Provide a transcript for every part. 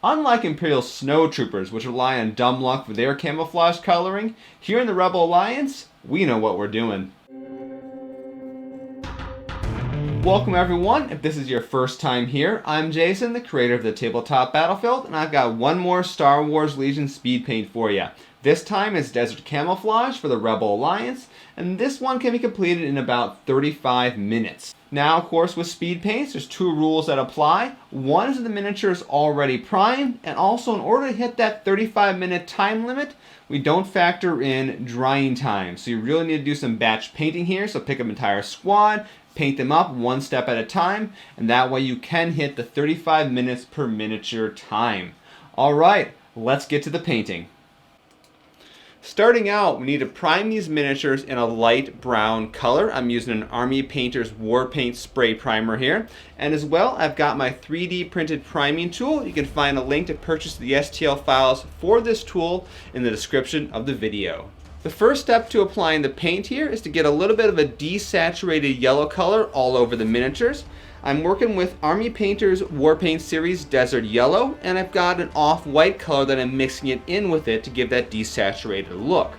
Unlike Imperial snowtroopers, which rely on dumb luck for their camouflage coloring, here in the Rebel Alliance, we know what we're doing. Welcome everyone. If this is your first time here, I'm Jason, the creator of the Tabletop Battlefield, and I've got one more Star Wars Legion speed paint for you. This time it's Desert Camouflage for the Rebel Alliance, and this one can be completed in about 35 minutes. Now, of course, with speed paints, there's two rules that apply. One is that the miniature is already primed, and also in order to hit that 35-minute time limit, we don't factor in drying time. So you really need to do some batch painting here, so pick up an entire squad, paint them up one step at a time, and that way you can hit the 35 minutes per miniature time. All right, let's get to the painting. Starting out, we need to prime these miniatures in a light brown color. I'm using an Army Painter's War Paint Spray Primer here. And as well, I've got my 3D printed priming tool. You can find a link to purchase the STL files for this tool in the description of the video. The first step to applying the paint here is to get a little bit of a desaturated yellow color all over the miniatures. I'm working with Army Painter's War Paint Series Desert Yellow, and I've got an off-white color that I'm mixing it in with it to give that desaturated look.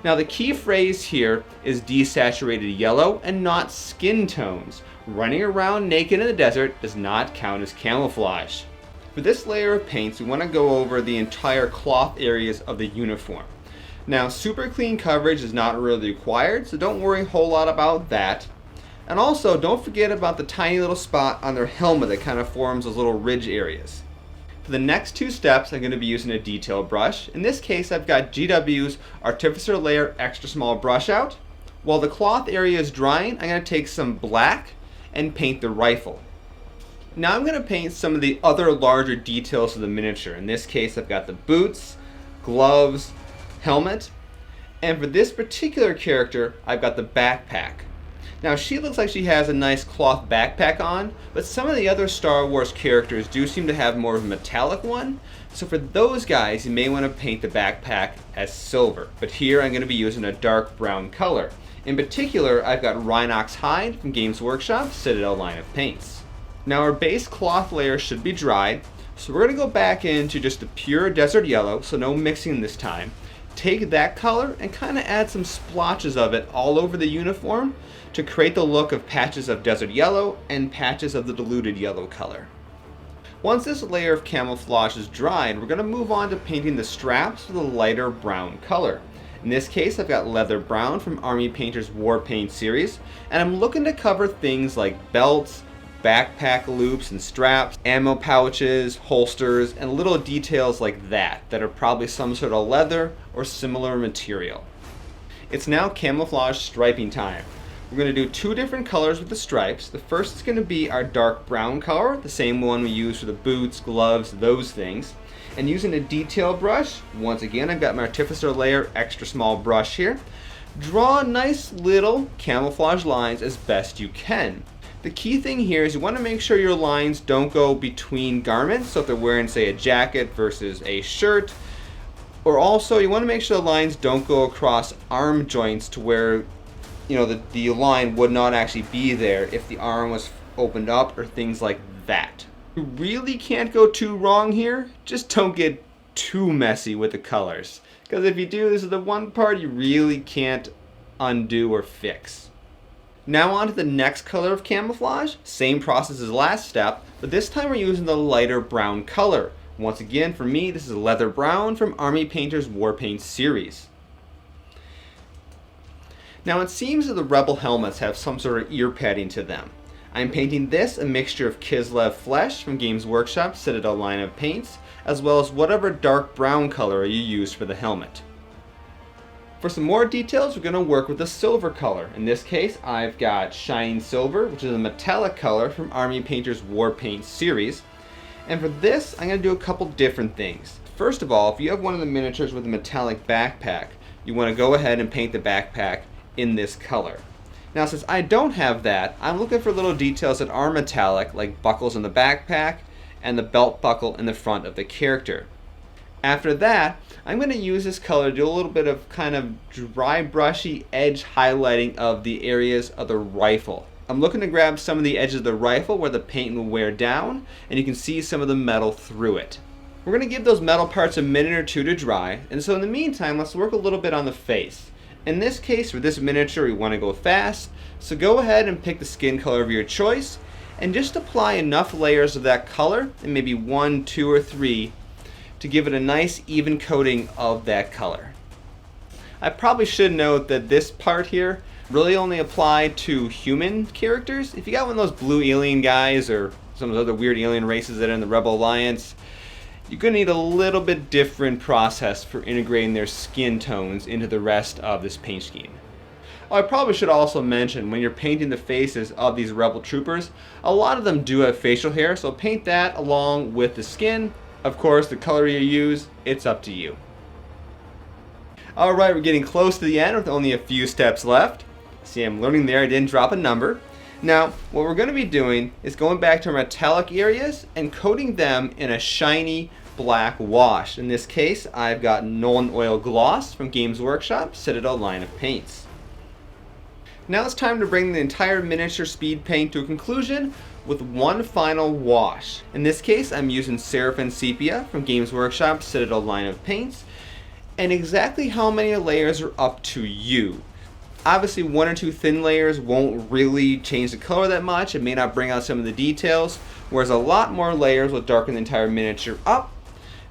Now the key phrase here is desaturated yellow and not skin tones. Running around naked in the desert does not count as camouflage. For this layer of paints, we want to go over the entire cloth areas of the uniform. Now super clean coverage is not really required, so don't worry a whole lot about that. And also, don't forget about the tiny little spot on their helmet that kind of forms those little ridge areas. For the next two steps, I'm going to be using a detail brush. In this case, I've got GW's Artificer Layer Extra Small Brush out. While the cloth area is drying, I'm going to take some black and paint the rifle. Now I'm going to paint some of the other larger details of the miniature. In this case, I've got the boots, gloves, helmet, and for this particular character, I've got the backpack. Now she looks like she has a nice cloth backpack on, but some of the other Star Wars characters do seem to have more of a metallic one. So for those guys, you may want to paint the backpack as silver. But here I'm going to be using a dark brown color. In particular, I've got Rhinox Hide from Games Workshop Citadel line of paints. Now our base cloth layer should be dried, so we're going to go back into just the pure desert yellow, so no mixing this time. Take that color and kind of add some splotches of it all over the uniform to create the look of patches of desert yellow and patches of the diluted yellow color. Once this layer of camouflage is dried, we're going to move on to painting the straps with a lighter brown color. In this case, I've got leather brown from Army Painter's War Paint series, and I'm looking to cover things like belts, backpack loops and straps, ammo pouches, holsters, and little details like that are probably some sort of leather or similar material. It's now camouflage striping time. We're going to do two different colors with the stripes. The first is going to be our dark brown color, the same one we use for the boots, gloves, those things. And using a detail brush, once again I've got my Artificer Layer Extra Small Brush here. Draw nice little camouflage lines as best you can. The key thing here is you want to make sure your lines don't go between garments, so if they're wearing say a jacket versus a shirt, or also you want to make sure the lines don't go across arm joints to where the line would not actually be there if the arm was opened up or things like that. You really can't go too wrong here, just don't get too messy with the colors, because if you do, this is the one part you really can't undo or fix. Now on to the next color of camouflage. Same process as last step, but this time we're using the lighter brown color. Once again, for me, this is leather brown from Army Painter's War Paint series. Now it seems that the Rebel helmets have some sort of ear padding to them. I'm painting this a mixture of Kislev Flesh from Games Workshop Citadel line of paints, as well as whatever dark brown color you use for the helmet. For some more details, we're going to work with a silver color. In this case, I've got Shine Silver, which is a metallic color from Army Painter's War Paint series. And for this, I'm going to do a couple different things. First of all, if you have one of the miniatures with a metallic backpack, you want to go ahead and paint the backpack in this color. Now since I don't have that, I'm looking for little details that are metallic, like buckles in the backpack and the belt buckle in the front of the character. After that, I'm going to use this color to do a little bit of kind of dry brushy edge highlighting of the areas of the rifle. I'm looking to grab some of the edges of the rifle where the paint will wear down, and you can see some of the metal through it. We're going to give those metal parts a minute or two to dry, and so in the meantime, let's work a little bit on the face. In this case, for this miniature, we want to go fast, so go ahead and pick the skin color of your choice, and just apply enough layers of that color, and maybe 1, 2, or 3, to give it a nice even coating of that color. I probably should note that this part here really only apply to human characters. If you got one of those blue alien guys or some of those other weird alien races that are in the Rebel Alliance, you're going to need a little bit different process for integrating their skin tones into the rest of this paint scheme. Oh, I probably should also mention, when you're painting the faces of these Rebel troopers, a lot of them do have facial hair, so paint that along with the skin. Of course, the color you use, it's up to you. Alright, we're getting close to the end with only a few steps left. See, I'm learning there I didn't drop a number. Now, what we're going to be doing is going back to our metallic areas and coating them in a shiny black wash. In this case, I've got Nolan Oil Gloss from Games Workshop Citadel line of paints. Now it's time to bring the entire miniature speed paint to a conclusion with one final wash. In this case, I'm using Seraphim Sepia from Games Workshop Citadel line of paints. And exactly how many layers are up to you. Obviously, 1 or 2 thin layers won't really change the color that much. It may not bring out some of the details, whereas a lot more layers will darken the entire miniature up,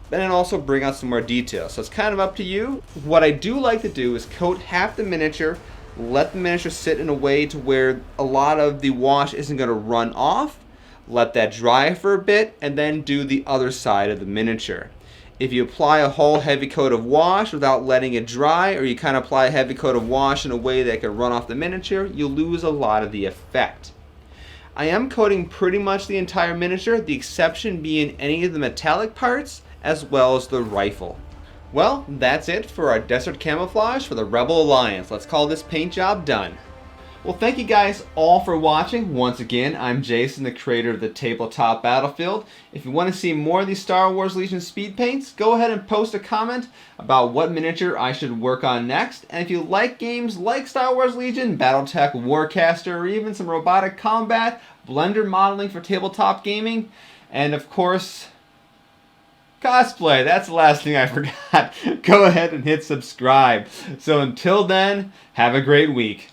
and then also bring out some more details. So it's kind of up to you. What I do like to do is coat half the miniature, let the miniature sit in a way to where a lot of the wash isn't going to run off, let that dry for a bit, and then do the other side of the miniature. If you apply a whole heavy coat of wash without letting it dry, or you kind of apply a heavy coat of wash in a way that can run off the miniature, you'll lose a lot of the effect. I am coating pretty much the entire miniature, the exception being any of the metallic parts, as well as the rifle. Well, that's it for our Desert Camouflage for the Rebel Alliance. Let's call this paint job done. Well, thank you guys all for watching. Once again, I'm Jason, the creator of the Tabletop Battlefield. If you want to see more of these Star Wars Legion speed paints, go ahead and post a comment about what miniature I should work on next. And if you like games like Star Wars Legion, Battletech, Warcaster, or even some robotic combat, Blender modeling for tabletop gaming, and of course, cosplay. That's the last thing I forgot. Go ahead and hit subscribe. So until then, have a great week.